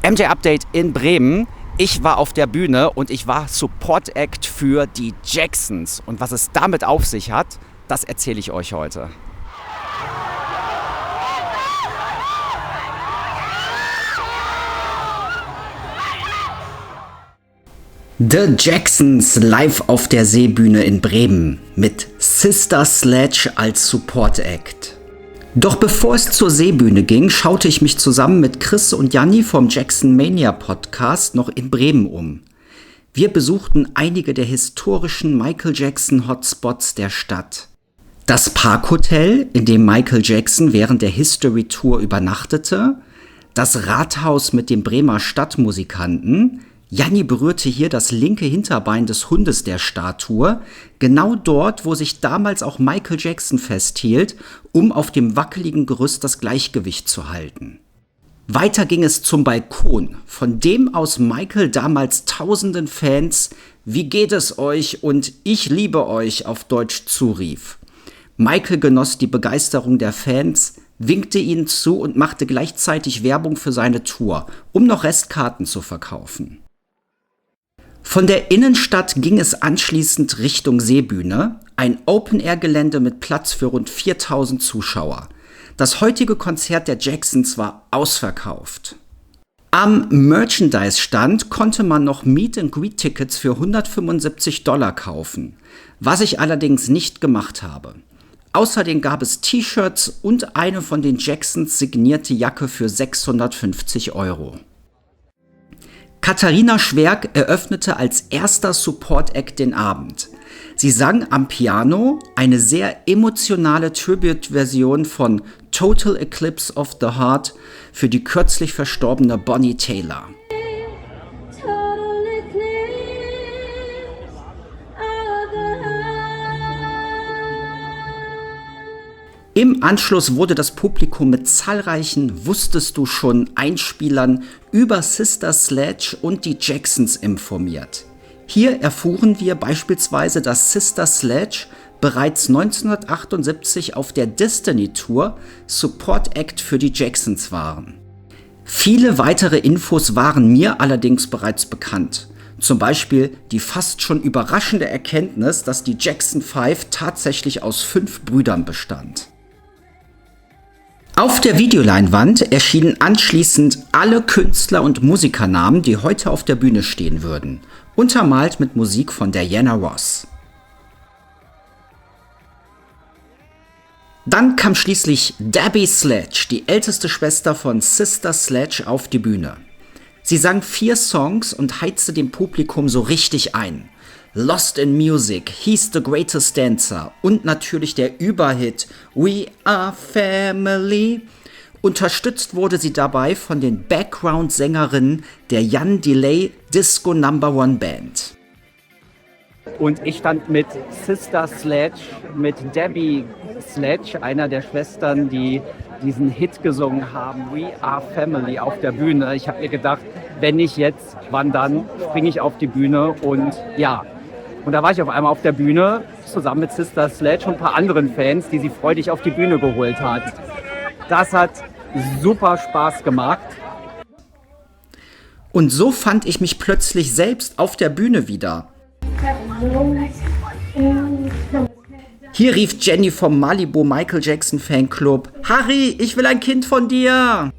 MJ Update in Bremen. Ich war auf der Bühne und ich war Support Act für die Jacksons. Und was es damit auf sich hat, das erzähle ich euch heute. The Jacksons live auf der Seebühne in Bremen mit Sister Sledge als Support Act. Doch bevor es zur Seebühne ging, schaute ich mich zusammen mit Chris und Janni vom Jackson Mania Podcast noch in Bremen um. Wir besuchten einige der historischen Michael Jackson Hotspots der Stadt. Das Parkhotel, in dem Michael Jackson während der History Tour übernachtete, das Rathaus mit dem Bremer Stadtmusikanten. Janni berührte hier das linke Hinterbein des Hundes der Statue, genau dort, wo sich damals auch Michael Jackson festhielt, um auf dem wackeligen Gerüst das Gleichgewicht zu halten. Weiter ging es zum Balkon, von dem aus Michael damals tausenden Fans „Wie geht es euch?" und „Ich liebe euch" auf Deutsch zurief. Michael genoss die Begeisterung der Fans, winkte ihnen zu und machte gleichzeitig Werbung für seine Tour, um noch Restkarten zu verkaufen. Von der Innenstadt ging es anschließend Richtung Seebühne, ein Open-Air-Gelände mit Platz für rund 4000 Zuschauer. Das heutige Konzert der Jacksons war ausverkauft. Am Merchandise-Stand konnte man noch Meet-and-Greet-Tickets für $175 kaufen, was ich allerdings nicht gemacht habe. Außerdem gab es T-Shirts und eine von den Jacksons signierte Jacke für 650 €. Katharina Schwerk eröffnete als erster Support-Act den Abend. Sie sang am Piano eine sehr emotionale Tribute-Version von Total Eclipse of the Heart für die kürzlich verstorbene Bonnie Tyler. Im Anschluss wurde das Publikum mit zahlreichen „Wusstest du schon" Einspielern über Sister Sledge und die Jacksons informiert. Hier erfuhren wir beispielsweise, dass Sister Sledge bereits 1978 auf der Destiny Tour Support Act für die Jacksons waren. Viele weitere Infos waren mir allerdings bereits bekannt. Zum Beispiel die fast schon überraschende Erkenntnis, dass die Jackson 5 tatsächlich aus 5 Brüdern bestand. Auf der Videoleinwand erschienen anschließend alle Künstler- und Musikernamen, die heute auf der Bühne stehen würden, untermalt mit Musik von Diana Ross. Dann kam schließlich Debbie Sledge, die älteste Schwester von Sister Sledge, auf die Bühne. Sie sang 4 Songs und heizte dem Publikum so richtig ein. Lost in Music, He's the Greatest Dancer und natürlich der Überhit We Are Family. Unterstützt wurde sie dabei von den Background-Sängerinnen der Jan Delay Disco No. 1 Band. Und ich stand mit Sister Sledge, mit Debbie Sledge, einer der Schwestern, die diesen Hit gesungen haben, We Are Family, auf der Bühne. Ich habe mir gedacht, wenn nicht jetzt, wann dann, springe ich auf die Bühne und ja. Und da war ich auf einmal auf der Bühne, zusammen mit Sister Sledge und ein paar anderen Fans, die sie freudig auf die Bühne geholt hat. Das hat super Spaß gemacht. Und so fand ich mich plötzlich selbst auf der Bühne wieder. Hier rief Jenny vom Malibu Michael Jackson Fanclub: Harry, ich will ein Kind von dir!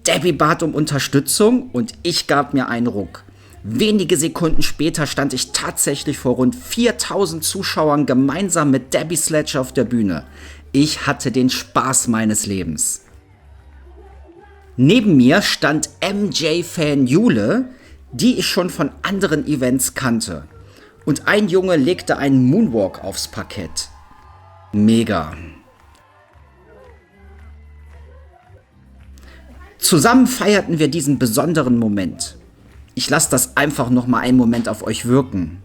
Debbie bat um Unterstützung und ich gab mir einen Ruck. Wenige Sekunden später stand ich tatsächlich vor rund 4000 Zuschauern gemeinsam mit Debbie Sledge auf der Bühne. Ich hatte den Spaß meines Lebens. Neben mir stand MJ-Fan Jule, die ich schon von anderen Events kannte. Und ein Junge legte einen Moonwalk aufs Parkett. Mega. Zusammen feierten wir diesen besonderen Moment. Ich lasse das einfach noch mal einen Moment auf euch wirken.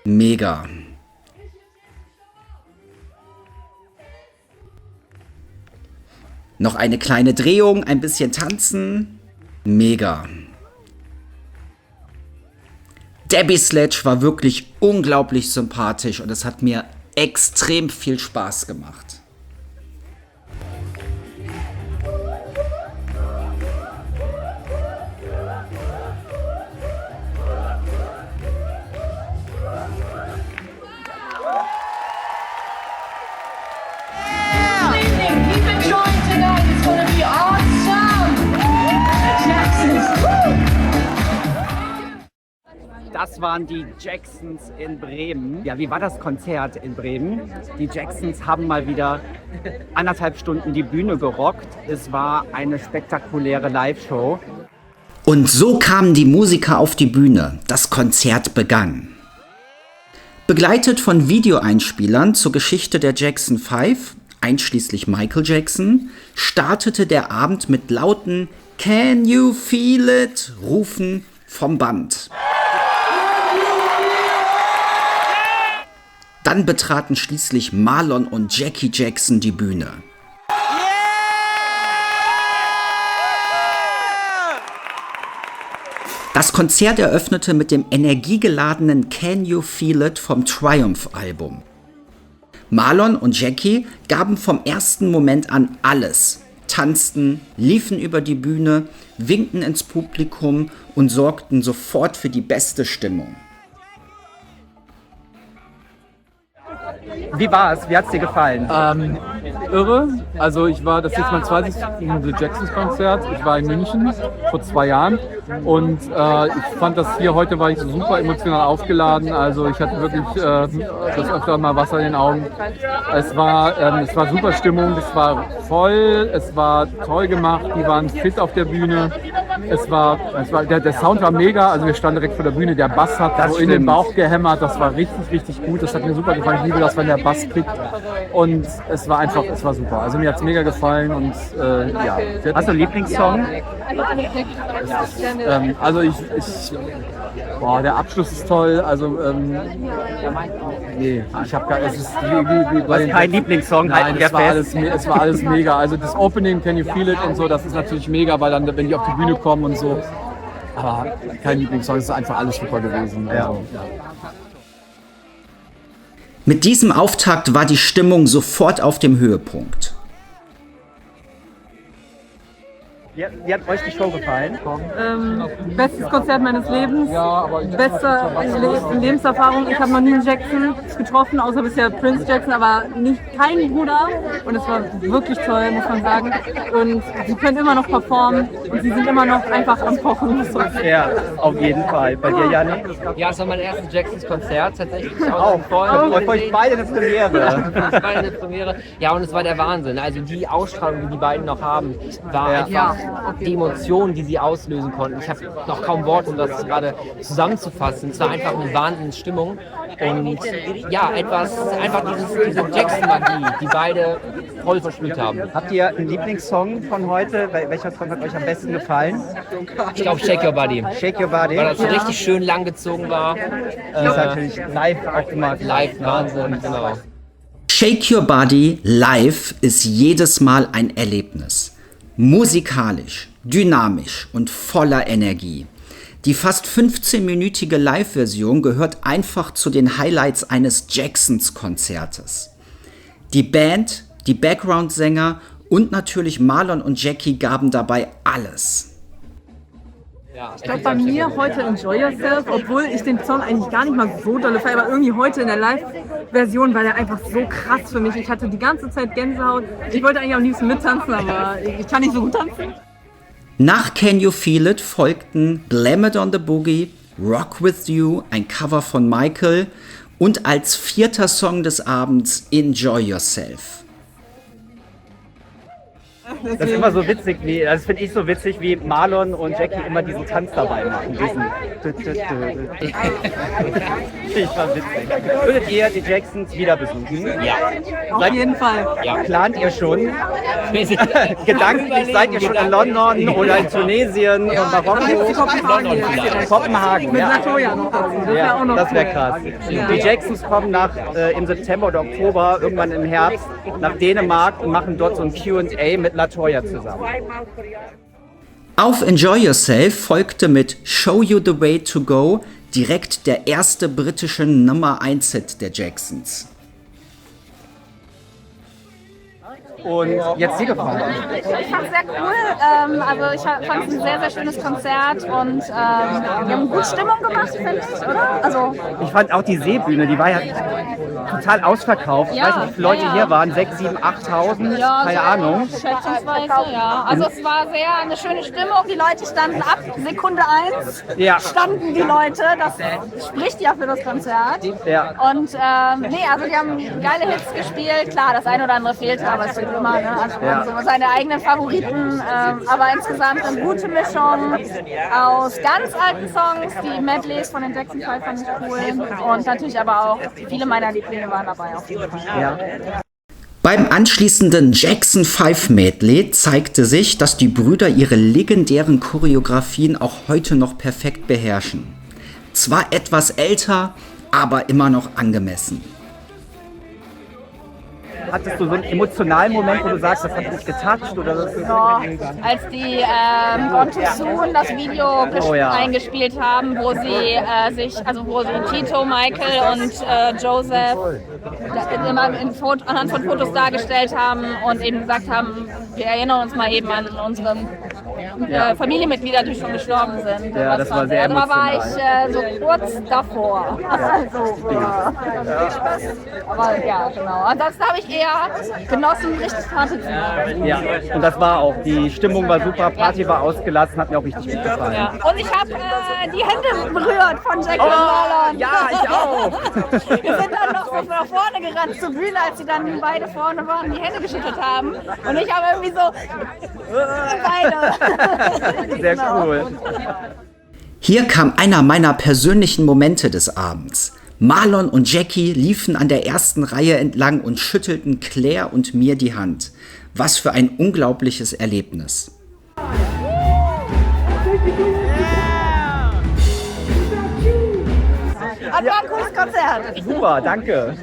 Mega. Noch eine kleine Drehung, ein bisschen tanzen. Mega. Debbie Sledge war wirklich unglaublich sympathisch und es hat mir extrem viel Spaß gemacht. Das waren die Jacksons in Bremen. Ja, wie war das Konzert in Bremen? Die Jacksons haben mal wieder 1,5 Stunden die Bühne gerockt. Es war eine spektakuläre Live-Show. Und so kamen die Musiker auf die Bühne. Das Konzert begann. Begleitet von Videoeinspielern zur Geschichte der Jackson 5, einschließlich Michael Jackson, startete der Abend mit lauten "Can you feel it?" Rufen vom Band. Dann betraten schließlich Marlon und Jackie Jackson die Bühne. Das Konzert eröffnete mit dem energiegeladenen Can You Feel It vom Triumph-Album. Marlon und Jackie gaben vom ersten Moment an alles, tanzten, liefen über die Bühne, winkten ins Publikum und sorgten sofort für die beste Stimmung. Wie war es? Wie hat es dir gefallen? Irre. Also das ist jetzt mein zweites The Jacksons Konzert. Ich war in München vor 2 Jahren und ich fand das hier heute war ich super emotional aufgeladen. Also ich hatte wirklich das öfter mal Wasser in den Augen. Es war super Stimmung, es war voll, es war toll gemacht, die waren fit auf der Bühne. Der Sound war mega, also wir standen direkt vor der Bühne, der Bass hat so in den Bauch gehämmert, das war richtig, richtig gut, das hat mir super gefallen, ich liebe das, wenn der Bass kickt und es war super, also mir hat es mega gefallen und ja. Hast du einen Lieblingssong? Der Abschluss ist toll, also ich habe es ist wie bei den Kein Lieblingssong, nein, es war alles mega, also das Opening, Can You Feel It und so, das ist natürlich mega, weil dann, wenn die auf die Bühne kommen und so, aber kein Lieblingssong, es ist einfach alles super gewesen. Also, ja. Mit diesem Auftakt war die Stimmung sofort auf dem Höhepunkt. Wie hat euch die Show gefallen? Bestes Konzert meines Lebens, beste Lebenserfahrung. Ich habe noch nie einen Jackson getroffen, außer bisher Prince Jackson, aber keinen Bruder. Und es war wirklich toll, muss man sagen. Und sie können immer noch performen und sie sind immer noch einfach am Kochen. Ja, auf jeden Fall. Bei dir, Janne? Ja, es war mein erstes Jacksons-Konzert, tatsächlich. Auch für euch beide eine Premiere. Beide eine Premiere. Ja, und es war der Wahnsinn. Also die Ausstrahlung, die die beiden noch haben, war einfach die Emotionen, die sie auslösen konnten. Ich habe noch kaum Worte, um das gerade zusammenzufassen. Es war einfach eine Wahnsinnsstimmung. Und ja, einfach diese Jackson-Magie, die beide voll verspürt haben. Habt ihr einen Lieblingssong von heute? Welcher Song hat euch am besten gefallen? Ich glaube Shake Your Body. Shake Your Body. Weil das so richtig schön langgezogen war. Das ist natürlich live auch immer Live-Wahnsinn, genau. Shake Your Body live ist jedes Mal ein Erlebnis. Musikalisch, dynamisch und voller Energie. Die fast 15-minütige Live-Version gehört einfach zu den Highlights eines Jacksons-Konzertes. Die Band, die Background-Sänger und natürlich Marlon und Jackie gaben dabei alles. Ich glaube bei mir heute Enjoy Yourself, obwohl ich den Song eigentlich gar nicht mal so dolle feiere, aber irgendwie heute in der Live-Version war der einfach so krass für mich. Ich hatte die ganze Zeit Gänsehaut. Ich wollte eigentlich am liebsten mittanzen, aber ich kann nicht so gut tanzen. Nach Can You Feel It folgten Blame It on the Boogie, Rock With You, ein Cover von Michael und als 4. Song des Abends Enjoy Yourself. Das ist immer so witzig, das finde ich so witzig, wie Marlon und Jackie immer diesen Tanz dabei machen. Ich war witzig. Würdet ihr die Jacksons wieder besuchen? Ja. Auf jeden Fall. Ja. Plant ihr schon? Gedanklich seid ihr schon in London oder in Tunesien und Marokko? Kopenhagen, Mit ja. Latoya noch dazu. Das wäre auch noch Das wäre cool. krass. Die Jacksons kommen im September oder Oktober, irgendwann im Herbst, nach Dänemark und machen dort so ein Q&A mit Latoya. Latoya zusammen. Auf Enjoy Yourself folgte mit Show You the Way to Go direkt der erste britische Nummer-1-Hit der Jacksons. Und jetzt Sie gefallen. Ich fand es sehr cool. Also ich fand es ein sehr, sehr schönes Konzert und die haben gut Stimmung gemacht, finde ich, oder? Also Ich fand auch die Seebühne, die war ja total ausverkauft. Ich weiß nicht, wie viele Leute hier waren, 6.000, 7.000, 8.000, keine Ahnung. Schätzungsweise, ja. Also es war sehr eine schöne Stimmung. Die Leute standen ab Sekunde 1. Ja. Standen die Leute. Das spricht ja für das Konzert. Ja. Und also die haben geile Hits gespielt. Klar, das eine oder andere fehlte, aber es wird immer, ne? Also Ja. so seine eigenen Favoriten. Aber insgesamt eine gute Mischung aus ganz alten Songs. Die Medleys von den Jackson 5 fand ich cool. Und natürlich aber auch viele meiner Lieblinge waren dabei auf jeden Fall. Ja. Beim anschließenden Jackson 5 Medley zeigte sich, dass die Brüder ihre legendären Choreografien auch heute noch perfekt beherrschen. Zwar etwas älter, aber immer noch angemessen. Hattest du so einen emotionalen Moment, wo du sagst, das hat dich getoucht? Oder das Ja, als die Gone Too Soon das Video eingespielt haben, wo sie wo sie Tito, Michael und Joseph immer anhand von Fotos dargestellt haben und eben gesagt haben, wir erinnern uns mal eben an unsere Familienmitglieder, die schon gestorben sind. Ja, das war sehr Da war emotional. ich so kurz davor. Aber ja, genau. Ansonsten habe ich eher genossen, richtig Party zu machen. Ja, und das war auch. Die Stimmung war super, Party war ausgelassen, hat mir auch richtig gut gefallen. Ja. Und ich habe die Hände berührt von Jackie und Marlon. Ja, ich auch. Wir sind dann noch so nach vorne gerannt zur Bühne, als sie dann beide vorne waren, die Hände geschüttelt haben. Und ich habe irgendwie so beide. Sehr cool. Hier kam einer meiner persönlichen Momente des Abends. Marlon und Jackie liefen an der ersten Reihe entlang und schüttelten Claire und mir die Hand. Was für ein unglaubliches Erlebnis. Das war ein cooles Konzert. Super, danke.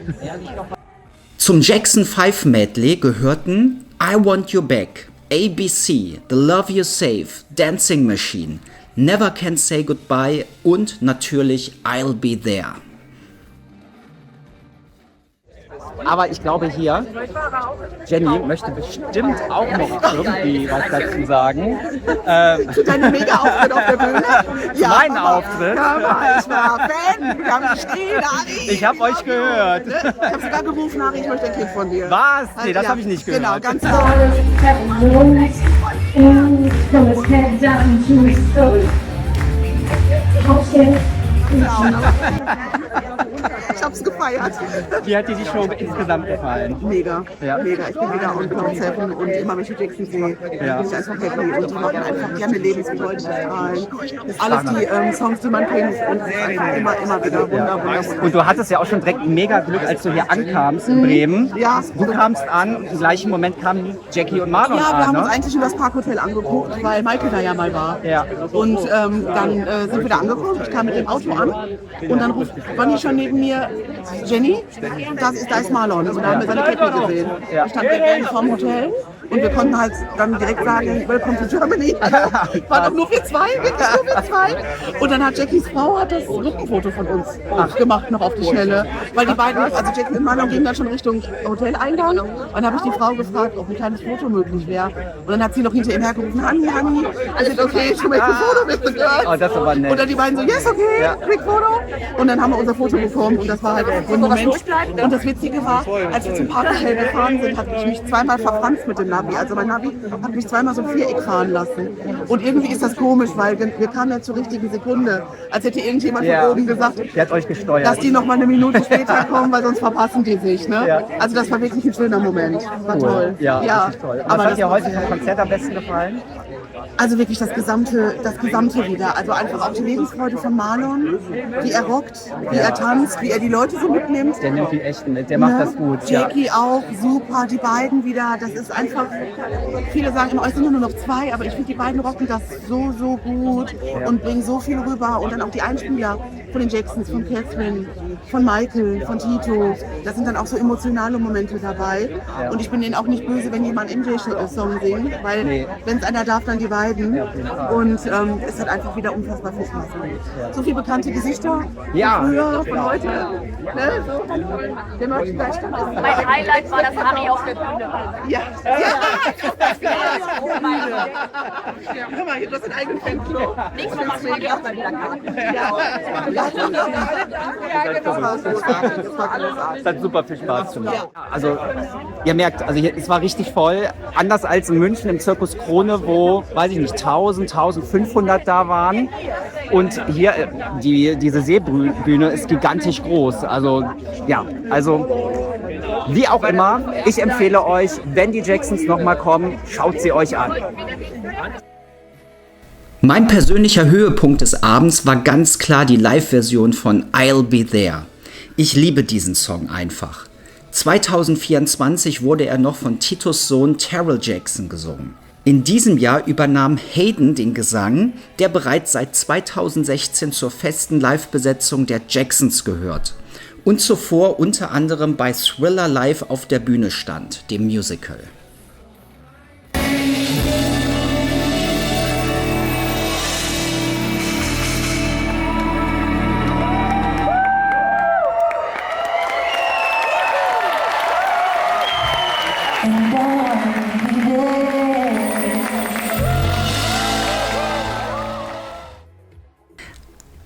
Zum Jackson 5 Medley gehörten I Want You Back, ABC, The Love You Save, Dancing Machine, Never Can Say Goodbye und natürlich I'll Be There. Aber ich glaube hier, Jenny möchte bestimmt auch noch irgendwie was dazu sagen. Zu deinem Mega-Auftritt auf der Bühne? Ja, Mein aber, Auftritt? Ja, aber ich war Fan. Wir haben geschrien, Ari. Ich habe euch gehört. Ich habe sogar gerufen, Ari, ich möchte ein Kind von dir. Was? Nee, das Ja, habe ich nicht gehört. Genau, ganz genau. Ich hab's gefeiert. Wie hat dir die Show insgesamt gefallen? Mega, Ja. mega. Ich bin wieder on Cloud 7 und immer wenn ich die Jackson sehe, bin ich einfach happy. Und die machen einfach, die haben eine Lebensfreude, die strahlen. Alles die Songs, die man kennt. Und es ist einfach immer wieder wunderbar. Und du hattest ja auch schon direkt mega Glück, als du hier ankamst in Bremen. Ja. Du kamst an, im gleichen Moment kamen Jackie und Marlon Ja, wir an, haben uns ne? eigentlich schon das Parkhotel angeguckt, weil Michael da ja mal war. Ja. Und dann sind wir da angekommen, ich kam mit dem Auto an und dann ruft Bonnie schon neben mir, Jenny, da ist Marlon. Und da haben wir seine Cappy gesehen. Ja. Ich stand direkt vorm Hotel und wir konnten halt dann direkt sagen, Welcome to Germany. War doch nur wir zwei, wirklich nur wir zwei. Und dann hat Jackies Frau das Gruppenfoto von uns gemacht, noch auf die Schnelle. Weil die beiden, also Jackie und Marlon gingen dann schon Richtung Hoteleingang. Und dann habe ich die Frau gefragt, ob ein kleines Foto möglich wäre. Und dann hat sie noch hinter ihm hergerufen, Honey, ist it okay to make a photo with the girls? Oh, das ist aber nett. Und dann die beiden so, yes, okay, Ja. quick Foto. Und dann haben wir unser Foto bekommen und das war halt so ein Moment. Und das Witzige war, als wir zum Parkhotel gefahren sind, habe ich mich zweimal verfranst mit dem Navi. Also mein Navi hat mich zweimal so ein Viereck fahren lassen. Und irgendwie ist das komisch, weil wir kamen ja zur richtigen Sekunde. Als hätte irgendjemand Ja. von oben gesagt, Der hat euch gesteuert. dass die noch mal eine Minute später kommen, weil sonst verpassen die sich. Ne? Ja. Also das war wirklich ein schöner Moment. War toll. Ja, richtig toll. Was Aber hat dir das, heute vom Konzert am besten gefallen? also wirklich das Gesamte wieder. Also einfach auch die Lebensfreude von Marlon, wie er rockt, wie er tanzt, wie er die Leute so mitnimmt. Der nimmt die echten mit, der macht das gut. Ja. Jackie auch, super, die beiden wieder, das ist einfach, viele sagen immer, es sind nur noch zwei, aber ich finde, die beiden rocken das so gut und bringen so viel rüber und dann auch die Einspieler von den Jacksons, von Catherine, von Michael, von Tito. Da sind dann auch so emotionale Momente dabei. Und ich bin denen auch nicht böse, wenn jemand einen MJ-Song singt, weil wenn es einer darf, dann die beiden. Und es hat einfach wieder unfassbar viel Spaß gemacht. So viele bekannte Gesichter von früher, von heute. Ne? So. Der Merchandise stand ist. Mein Highlight war das Ami auf der Bühne. Ja. Hör mal, du hast einen eigenen Fanclub. Nächstes Mal machen wir auch mal wieder Karten. Es hat super viel Spaß gemacht. Also ihr merkt, also hier, es war richtig voll. Anders als in München im Zirkus Krone, wo, weiß ich nicht, 1000, 1500 da waren. Und hier, diese Seebühne ist gigantisch groß. Also ja, wie auch immer, ich empfehle euch, wenn die Jacksons nochmal kommen, schaut sie euch an. Mein persönlicher Höhepunkt des Abends war ganz klar die Live-Version von I'll Be There. Ich liebe diesen Song einfach. 2024 wurde er noch von Titos Sohn Terrell Jackson gesungen. In diesem Jahr übernahm Hayden den Gesang, der bereits seit 2016 zur festen Live-Besetzung der Jacksons gehört und zuvor unter anderem bei Thriller Live auf der Bühne stand, dem Musical.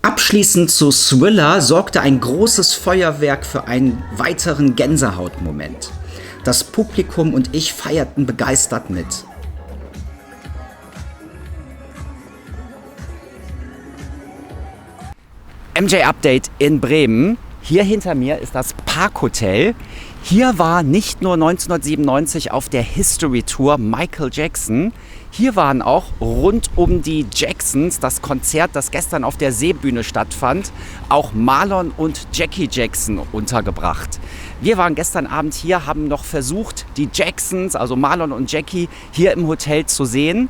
Abschließend zu Thriller sorgte ein großes Feuerwerk für einen weiteren Gänsehautmoment. Das Publikum und ich feierten begeistert mit. MJ Update in Bremen. Hier hinter mir ist das Parkhotel. Hier war nicht nur 1997 auf der History Tour Michael Jackson. Hier waren auch rund um die Jacksons, das Konzert, das gestern auf der Seebühne stattfand, auch Marlon und Jackie Jackson untergebracht. Wir waren gestern Abend hier, haben noch versucht, die Jacksons, also Marlon und Jackie, hier im Hotel zu sehen.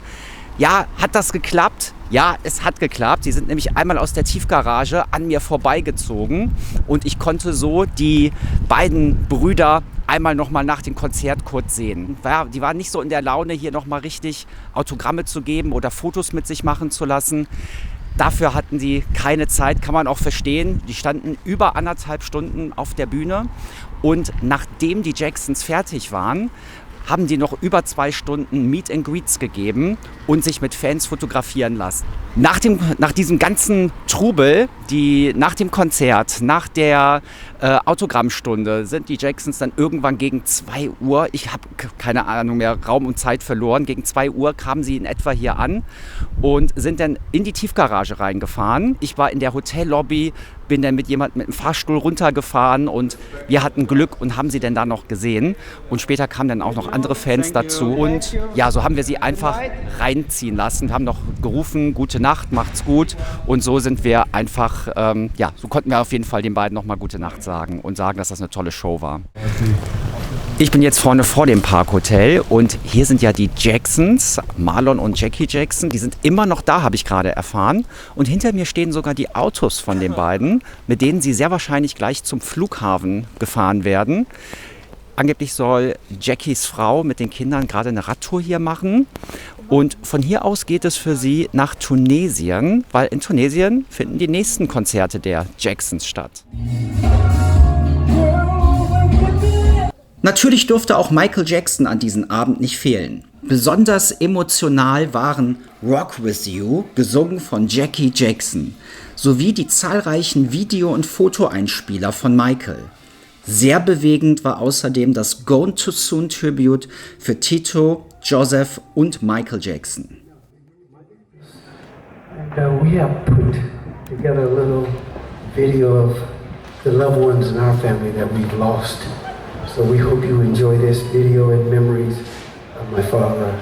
Ja, hat das geklappt? Ja, es hat geklappt. Sie sind nämlich einmal aus der Tiefgarage an mir vorbeigezogen und ich konnte so die beiden Brüder einmal nochmal nach dem Konzert kurz sehen. Ja, die waren nicht so in der Laune, hier nochmal richtig Autogramme zu geben oder Fotos mit sich machen zu lassen. Dafür hatten die keine Zeit, kann man auch verstehen. Die standen über 1,5 Stunden auf der Bühne und nachdem die Jacksons fertig waren, haben die noch über 2 Stunden Meet and Greets gegeben und sich mit Fans fotografieren lassen. Nach diesem ganzen Trubel, nach dem Konzert, nach der Autogrammstunde, sind die Jacksons dann irgendwann gegen 2 Uhr, ich habe keine Ahnung mehr, Raum und Zeit verloren, gegen 2 Uhr kamen sie in etwa hier an und sind dann in die Tiefgarage reingefahren. Ich war in der Hotellobby, bin dann mit jemandem mit dem Fahrstuhl runtergefahren und wir hatten Glück und haben sie dann da noch gesehen. Und später kamen dann auch noch andere Fans dazu. Und ja, so haben wir sie einfach reinziehen lassen. Wir haben noch gerufen, gute Nacht, macht's gut. Und so sind wir einfach, so konnten wir auf jeden Fall den beiden nochmal gute Nacht sagen und sagen, dass das eine tolle Show war. Ich bin jetzt vorne vor dem Parkhotel und hier sind ja die Jacksons, Marlon und Jackie Jackson, die sind immer noch da, habe ich gerade erfahren. Und hinter mir stehen sogar die Autos von den beiden, mit denen sie sehr wahrscheinlich gleich zum Flughafen gefahren werden. Angeblich soll Jackies Frau mit den Kindern gerade eine Radtour hier machen. Und von hier aus geht es für sie nach Tunesien, weil in Tunesien finden die nächsten Konzerte der Jacksons statt. Natürlich durfte auch Michael Jackson an diesem Abend nicht fehlen. Besonders emotional waren Rock With You, gesungen von Jackie Jackson, sowie die zahlreichen Video- und Fotoeinspieler von Michael. Sehr bewegend war außerdem das Gone Too Soon Tribute für Tito, Joseph und Michael Jackson. We have put together a little video of the loved ones in our family that we've lost. So we hope you enjoy this video and memories of my father,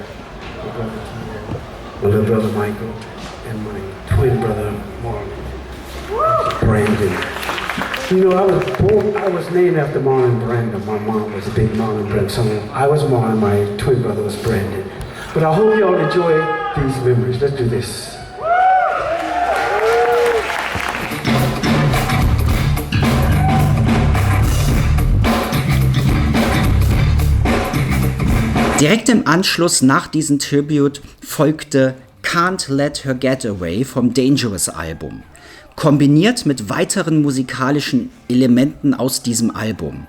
my little brother Michael, and my twin brother Marlon, Brandon. You know, I was named after Marlon Brando. My mom was a big Marlon Brando. So I was Marlon, my twin brother was Brandon. But I hope you all enjoy these memories. Let's do this. Direkt im Anschluss nach diesem Tribute folgte Can't Let Her Get Away vom Dangerous Album, kombiniert mit weiteren musikalischen Elementen aus diesem Album.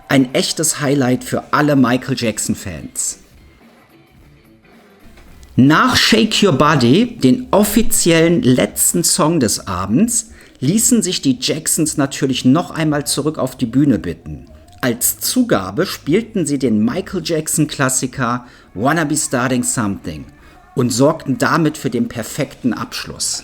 Ein echtes Highlight für alle Michael Jackson-Fans. Nach Shake Your Body, den offiziellen letzten Song des Abends, ließen sich die Jacksons natürlich noch einmal zurück auf die Bühne bitten. Als Zugabe spielten sie den Michael Jackson-Klassiker Wanna Be Starting Something und sorgten damit für den perfekten Abschluss.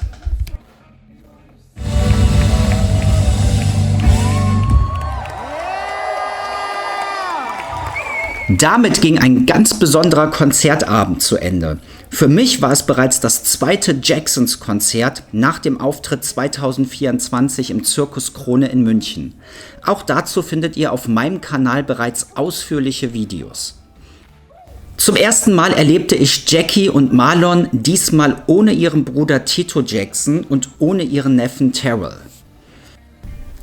Damit ging ein ganz besonderer Konzertabend zu Ende. Für mich war es bereits das zweite Jacksons-Konzert nach dem Auftritt 2024 im Zirkus Krone in München. Auch dazu findet ihr auf meinem Kanal bereits ausführliche Videos. Zum ersten Mal erlebte ich Jackie und Marlon diesmal ohne ihren Bruder Tito Jackson und ohne ihren Neffen Terrell.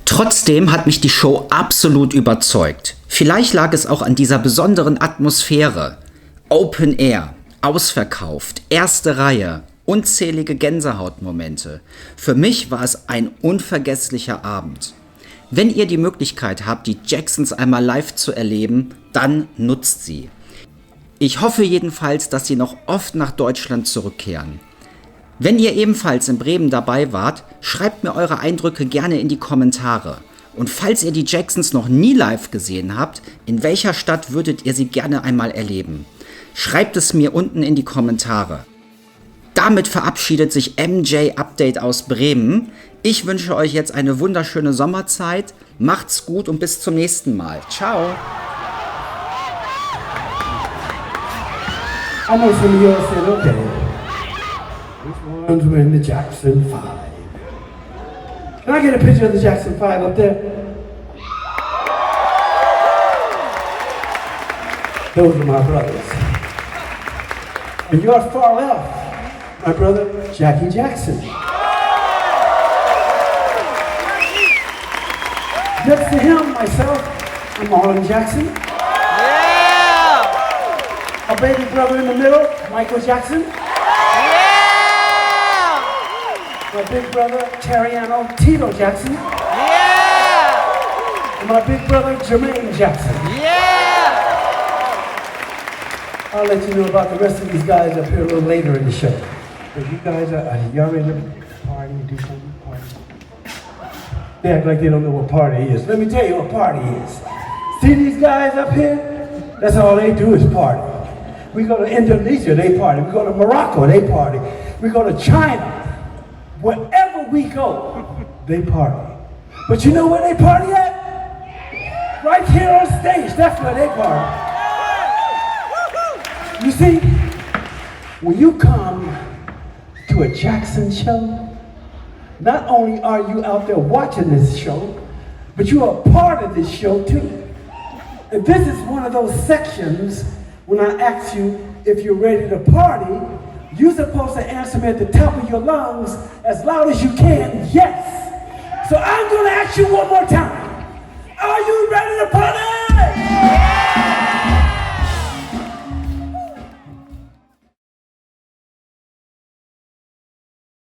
Trotzdem hat mich die Show absolut überzeugt. Vielleicht lag es auch an dieser besonderen Atmosphäre. Open Air, ausverkauft, erste Reihe, unzählige Gänsehautmomente. Für mich war es ein unvergesslicher Abend. Wenn ihr die Möglichkeit habt, die Jacksons einmal live zu erleben, dann nutzt sie. Ich hoffe jedenfalls, dass sie noch oft nach Deutschland zurückkehren. Wenn ihr ebenfalls in Bremen dabei wart, schreibt mir eure Eindrücke gerne in die Kommentare. Und falls ihr die Jacksons noch nie live gesehen habt, in welcher Stadt würdet ihr sie gerne einmal erleben? Schreibt es mir unten in die Kommentare. Damit verabschiedet sich MJ Update aus Bremen. Ich wünsche euch jetzt eine wunderschöne Sommerzeit. Macht's gut und bis zum nächsten Mal. Ciao. I know some of y'all said, okay, which ones were in the Jackson 5? Can I get a picture of the Jackson 5 up there? Those are my brothers. And your far left, my brother, Jackie Jackson. Next to him, myself, I'm Marlon Jackson. My baby brother in the middle, Michael Jackson. Yeah! My big brother, Terriano Tito Jackson. Yeah! And my big brother, Jermaine Jackson. Yeah! I'll let you know about the rest of these guys up here a little later in the show. But you guys are y'all ready to party and do something? Party? They act like they don't know what party is. Let me tell you what party is. See these guys up here? That's all they do is party. We go to Indonesia, they party. We go to Morocco, they party. We go to China. Wherever we go, they party. But you know where they party at? Right here on stage, that's where they party. You see, when you come to a Jackson show, not only are you out there watching this show, but you are part of this show too. And this is one of those sections when I ask you if you're ready to party, you're supposed to answer me at the top of your lungs as loud as you can, yes. So I'm gonna ask you one more time. Are you ready to party?